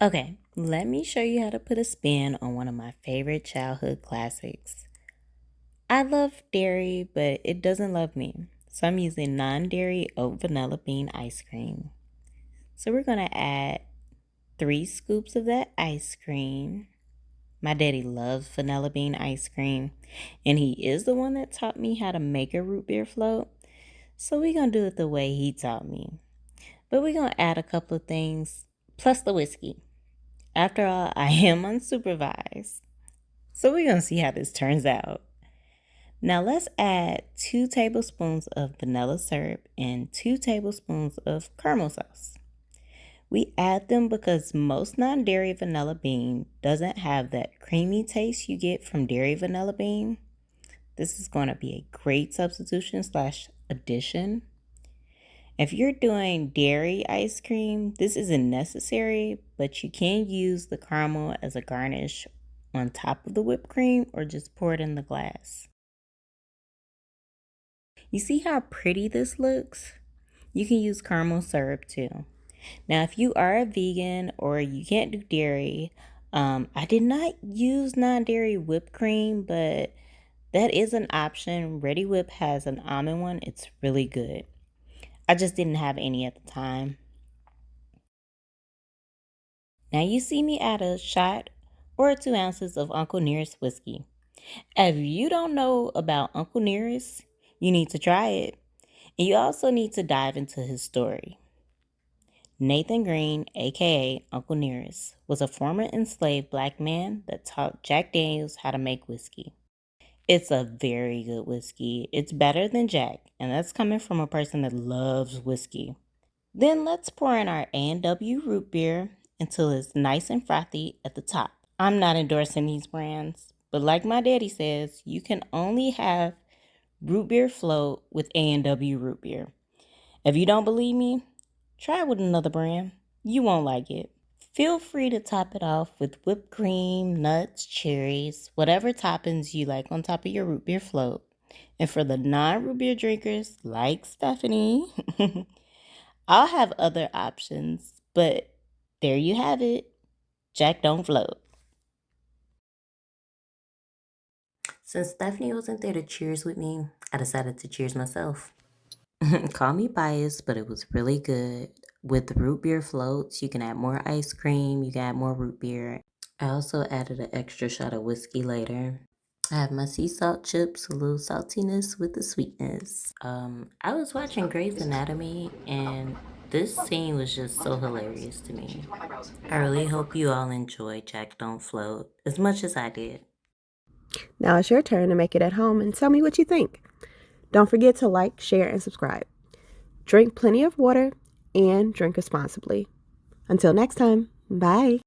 Okay, let me show you how to put a spin on one of my favorite childhood classics. I love dairy, but it doesn't love me. So I'm using non-dairy oat vanilla bean ice cream. So we're going to add 3 scoops of that ice cream. My daddy loves vanilla bean ice cream, and he is the one that taught me how to make a root beer float. So we're going to do it the way he taught me. But we're going to add a couple of things, plus the whiskey. After all, I am unsupervised. So we're going to see how this turns out. Now let's add 2 tablespoons of vanilla syrup and 2 tablespoons of caramel sauce. We add them because most non-dairy vanilla bean doesn't have that creamy taste you get from dairy vanilla bean. This is going to be a great substitution / addition. If you're doing dairy ice cream, this isn't necessary, but you can use the caramel as a garnish on top of the whipped cream or just pour it in the glass. You see how pretty this looks? You can use caramel syrup too. Now, if you are a vegan or you can't do dairy, I did not use non-dairy whipped cream, but that is an option. Ready Whip has an almond one. It's really good. I just didn't have any at the time. Now you see me add a shot or 2 ounces of Uncle Nearest whiskey. If you don't know about Uncle Nearest, you need to try it. And you also need to dive into his story. Nathan Green, aka Uncle Nearest, was a former enslaved black man that taught Jack Daniels how to make whiskey. It's a very good whiskey. It's better than Jack, and that's coming from a person that loves whiskey. Then let's pour in our A&W root beer until it's nice and frothy at the top. I'm not endorsing these brands, but like my daddy says, you can only have root beer float with A&W root beer. If you don't believe me, try it with another brand. You won't like it. Feel free to top it off with whipped cream, nuts, cherries, whatever toppings you like on top of your root beer float. And for the non-root beer drinkers like Stephanie, I'll have other options, but there you have it. Jack don't float. Since Stephanie wasn't there to cheers with me, I decided to cheers myself. Call me biased, but it was really good. With the root beer floats, you can add more ice cream, you can add more root beer. I also added an extra shot of whiskey later. I have my sea salt chips, a little saltiness with the sweetness. I was watching Grey's Anatomy, and this scene was just so hilarious to me. I really hope you all enjoy Jack Don't Float as much as I did. Now it's your turn to make it at home and tell me what you think. Don't forget to like, share, and subscribe. Drink plenty of water and drink responsibly. Until next time, bye.